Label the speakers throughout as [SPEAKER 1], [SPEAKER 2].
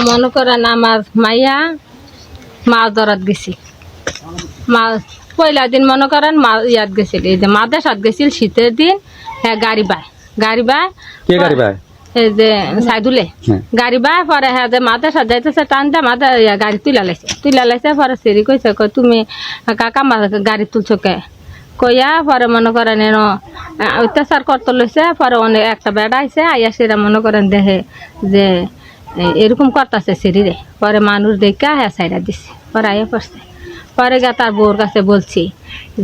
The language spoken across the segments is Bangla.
[SPEAKER 1] মনে করেন আমার মাইয়া মাছ ধরাত গেছি। মাছ পয়লা দিন মনে করেন ইয়াত গেছিল, এই যে মাদ্রাসাত গেছিল শীতের দিন। হ্যাঁ গাড়ি বাই এই যে সাইদুলে গাড়ি বাই পরে হ্যাঁ যে মাদ্রাসাত যাইতেছে টানতে গাড়ি তুলা লাইছে পরে সেরি কইছে তুমি কাকা গাড়ি তুলছো কে কইয়া পরে মনে করেন অত্যাচার করতে লইছে। পরে অনেক একটা বেড়া আইছে আইয়া সেরা মনে করেন দেখে যে এরকম করতেছে শরীরে। পরে মানুষ দেখে হ্যাঁ সাইডা দিছে। পরে আইয়া পড়ছে। পরে গা তার বউর কাছে বলছি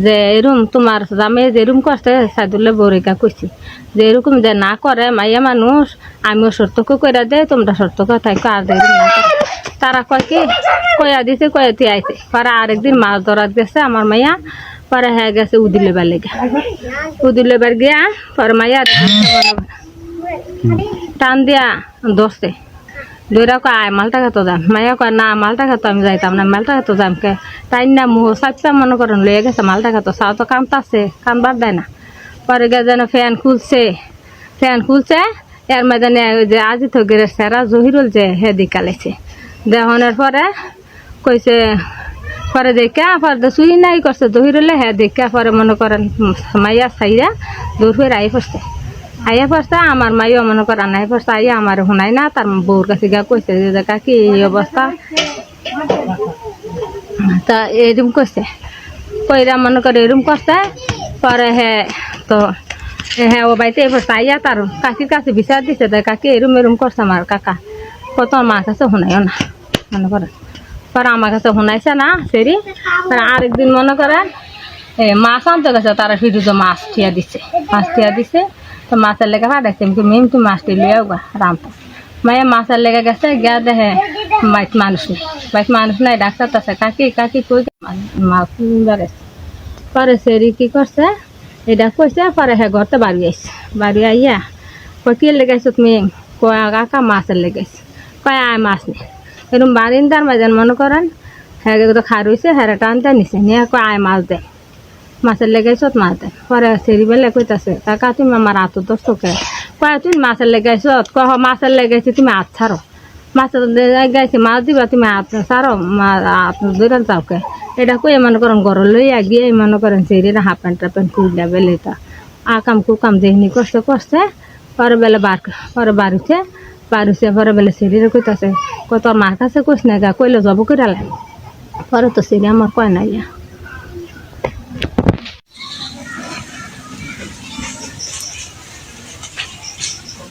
[SPEAKER 1] যে এরকম তোমার জামে যে এরকম করছে সাইদুল্লাহ বউরেকা কইছি যে এরকম যে না করে মাইয়া মানুষ আমিও সত্যকে কইরা দেয় তোমরা সত্যকে থাকো আর এরকম না করে। তারা কয় কি কইয়া দিছে কয়াতে আইছে। পরে আরেকদিন মাছ ধরাত গেছে আমার মাইয়া। পরে হ্যাঁ গেছে উদিলেবার লেগে উদিলেবার গিয়া পরে মাইয়া টান দিয়া ধরছে দৈরা কয় আয় মালটা খাতো যাম। মাইয়া কয় না মালটা খাতো আমি যাইতাম না, মালটা খাতো যাম কে তাই না মুহ চাপটা মনে করেন লয়ে গেছে মালটা খাতো চাও তো কামতাছে কামবার দেয় না। পরে গে যেন ফ্যান খুলছে এর মাঝে যে আজি তো গেলে সেরা জহিরুল যে হে দিকালেছে দেহনের পরে কইছে পরে দেখা পরে চুরি নাই করছে জহিরুলে হ্যাঁ দেখা পরে মনে করেন মাইয়া চাইরা দূর হয়ে আইয়া পড়ছে আমার মাইও মনে করেন আই পড়ছে আইয়া আমার শুনাই না তার বউর কাছে গা কইছে যে কাকি এই অবস্থা তা এরম কইছে কইরা মনে করে এরম করছে। পরে হ্যাঁ তো হ্যাঁ ও বাড়িতে এই পড়ছে আইয়া তার কাকির কাছে বিচার দিছে যে কাকি এরম করছে আমার কাকা কত আমার কাছে শুনাইও না মনে করেন। পরে আমার কাছে শুনাইছে না সেরি। আরেকদিন মনে করেন মাছ আনতে গেছে তারা ফিরুজো মাছ থিয়া দিছে তো মাছের লেগে ফাটাইছে মেম তুমি মাছটি লিয়েও গা রামতা মাইয়া মাছের লেগে গেছে গিয়া দেখে বাইক মানুষ নাই ডাক্তার আছে কাকি কই মাছ বেড়েছে। পরে সেরি কি করছে এটা কইছে পরে হ্যাঁ ঘরতে বাড়ি আইয়া কই কি লেগেছ তুমি কয়া কাকা মাছের লেগেছে কয় আয় মাছ নেই এরকম বারিন্দার মাঝে মনে করেন হ্যাঁ তো খার হয়েছে হ্যাঁ টানতে নিছে নিয়ে কয় আয় মাছ দেয় মাছের লেগাইছত মাছ দেয়। পরে সেরি বেলে কইতাছে কাকা তুমি আমার হাত ধরছো কে কয় তুমি মাছের লেগাইছত কহ মাছের লেগাইছে তুমি হাত ছাড়ো মাছের লেগাইছে মাছ দিবা তুমি হাত ছাড়ো হাত ধরে যাও কে এটা কই মনে করেন ঘর লইয়া গিয়ে মনে করেন সেরি হাফ প্যান্ট খুললা বেলে তা আকাম কুকাম যেহিনি করছে পরে বেলে পরে বাড়িছে পরে বেলে সেরিরে কইতাছে কত মার কাছে কইস না গা কইলে জব করে পরে তো সেরি আমার কয় না ইয়া।